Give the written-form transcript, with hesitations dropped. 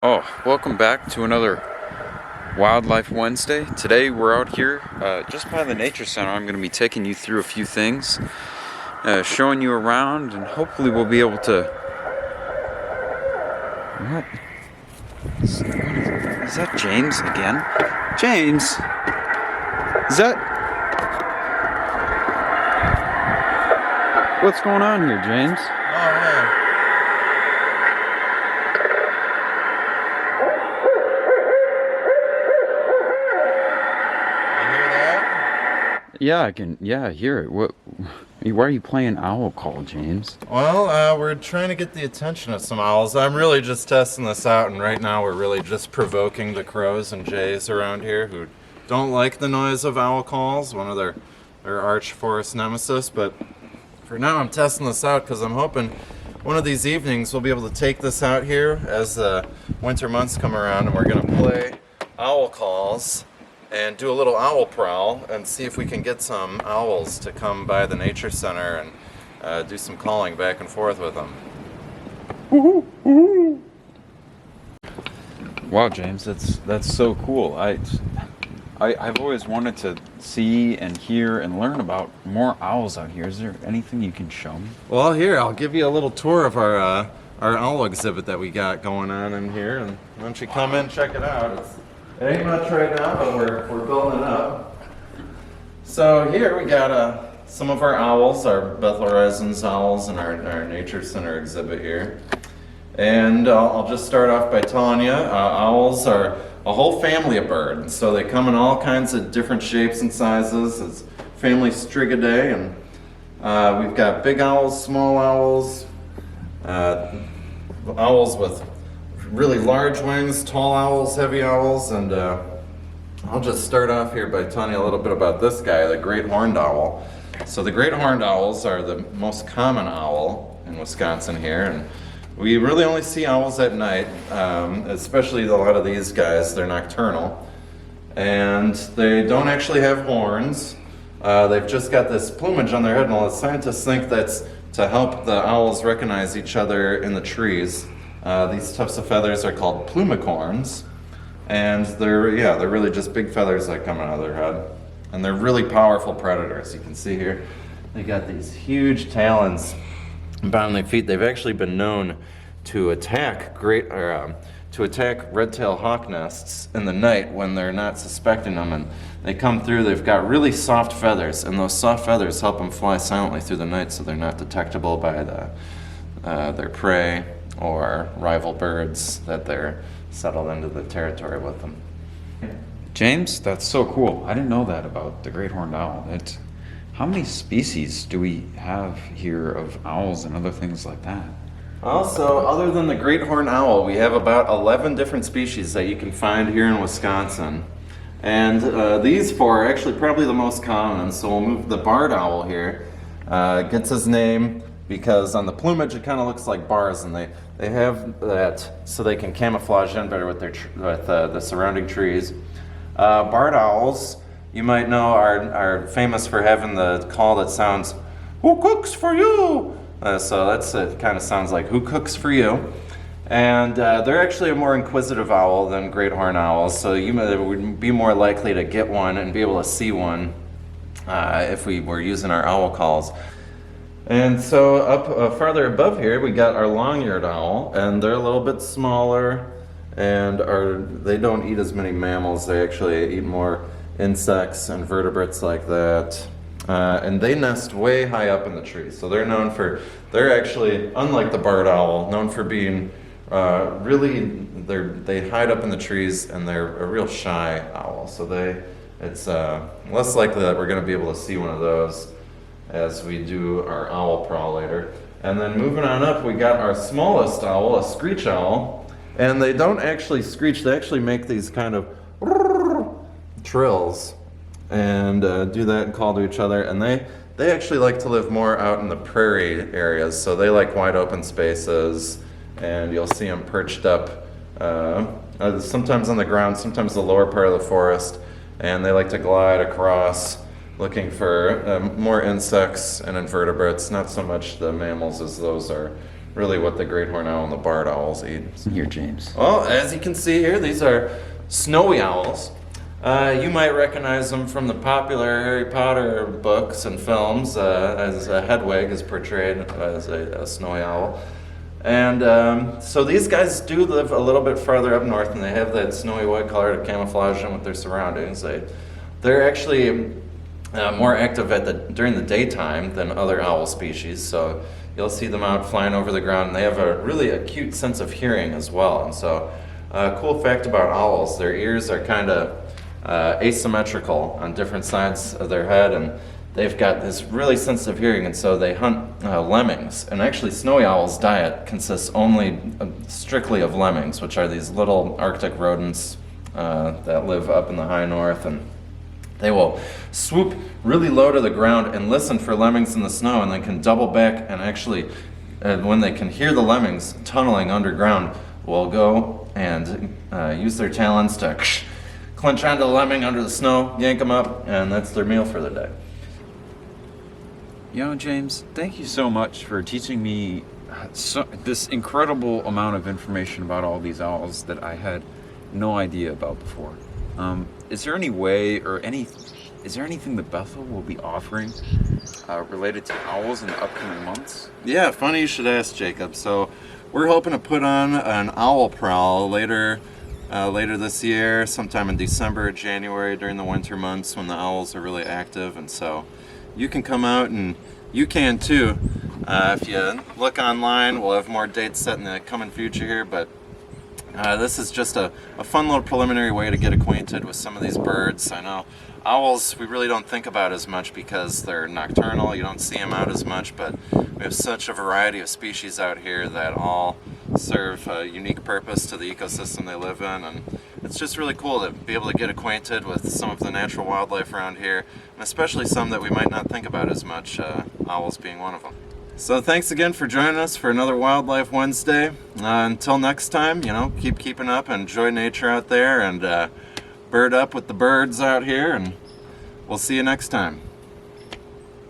Oh, welcome back to another Wildlife Wednesday. Today we're out here just by the Nature Center. I'm going to be taking you through a few things, showing you around, and hopefully we'll be able to... What? Is that James again? James? Is that... What's going on here, James? Oh man. You hear that? Yeah, I hear it. What? Why are you playing Owl Call, James? Well, we're trying to get the attention of some owls. I'm really just testing this out, and right now we're really just provoking the crows and jays around here who don't like the noise of owl calls, one of their arch forest nemesis. But for now, I'm testing this out because I'm hoping one of these evenings we'll be able to take this out here as the winter months come around, and we're going to play owl calls and do a little owl prowl and see if we can get some owls to come by the nature center and do some calling back and forth with them. Wow, James, that's so cool. I've always wanted to see and hear and learn about more owls out here. Is there anything you can show me? Well, here, I'll give you a little tour of our owl exhibit that we got going on in here, and why don't you come in and check it out. It ain't much right now, but we're building it up. So here we got some of our owls, our Beth Lorenzen's owls, in our Nature Center exhibit here. And I'll just start off by telling you, owls are a whole family of birds. So they come in all kinds of different shapes and sizes. It's family Strigidae, and we've got big owls, small owls, owls with really large wings, tall owls, heavy owls, and I'll just start off here by telling you a little bit about this guy, the great horned owl. So the great horned owls are the most common owl in Wisconsin here, and we really only see owls at night, especially a lot of these guys. They're nocturnal, and they don't actually have horns. They've just got this plumage on their head, and all the scientists think that's to help the owls recognize each other in the trees. These tufts of feathers are called plumicorns, and they're really just big feathers that come out of their head, and they're really powerful predators. You can see here they got these huge talons on their feet. They've actually been known to attack red-tailed hawk nests in the night when they're not suspecting them, and they come through. They've got really soft feathers, and those soft feathers help them fly silently through the night, so they're not detectable by their prey or rival birds that they're settled into the territory with them. James, that's so cool. I didn't know that about the great horned owl. How many species do we have here of owls and other things like that? Also, other than the great horned owl, we have about 11 different species that you can find here in Wisconsin. And these four are actually probably the most common. So we'll move the barred owl here. Gets his name because on the plumage it kind of looks like bars, and they have that so they can camouflage in better with the surrounding trees. Barred owls, you might know, are famous for having the call that sounds, "Who cooks for you?" So it kind of sounds like "Who cooks for you?" And they're actually a more inquisitive owl than great horned owls, so you would be more likely to get one and be able to see one if we were using our owl calls. And so up farther above here, we got our long-eared owl, and they're a little bit smaller, and they don't eat as many mammals. They actually eat more insects and vertebrates like that. And they nest way high up in the trees. So they're actually, unlike the barred owl, known for being they hide up in the trees, and they're a real shy owl. So it's less likely that we're going to be able to see one of those as we do our owl prowl later. And then moving on up, we got our smallest owl, a screech owl. And they don't actually screech, they actually make these kind of trills and do that and call to each other. And they actually like to live more out in the prairie areas, so they like wide open spaces, and you'll see them perched up sometimes on the ground, sometimes the lower part of the forest, and they like to glide across looking for more insects and invertebrates, not so much the mammals, as those are really what the great horned owl and the barred owls eat. Here, James. Well, as you can see here, these are snowy owls. You might recognize them from the popular Harry Potter books and films, as Hedwig is portrayed as a snowy owl. And so these guys do live a little bit farther up north, and they have that snowy white color to camouflage them with their surroundings. They're actually more active during the daytime than other owl species, so you'll see them out flying over the ground, and they have a really acute sense of hearing as well. And so, cool fact about owls, their ears are kind of asymmetrical on different sides of their head, and they've got this really sensitive hearing, and so they hunt lemmings. And actually, snowy owls' diet consists only strictly of lemmings, which are these little Arctic rodents that live up in the high north, and they will swoop really low to the ground and listen for lemmings in the snow, and then can double back and actually, when they can hear the lemmings tunneling underground, will go and use their talons to clench onto the lemming under the snow, yank them up, and that's their meal for the day. You know, James, thank you so much for teaching me this incredible amount of information about all these owls that I had no idea about before. Is there any way is there anything that Bethel will be offering related to owls in the upcoming months? Yeah, funny you should ask, Jacob. So we're hoping to put on an Owl Prowl later this year, sometime in December or January during the winter months when the owls are really active. And so you can come out, and you can too. If you look online, we'll have more dates set in the coming future here, but this is just a fun little preliminary way to get acquainted with some of these birds. I know owls we really don't think about as much because they're nocturnal, you don't see them out as much, but we have such a variety of species out here that all serve a unique purpose to the ecosystem they live in, and it's just really cool to be able to get acquainted with some of the natural wildlife around here, and especially some that we might not think about as much, owls being one of them. So thanks again for joining us for another Wildlife Wednesday. Until next time, keep keeping up and enjoy nature out there, and bird up with the birds out here, and we'll see you next time.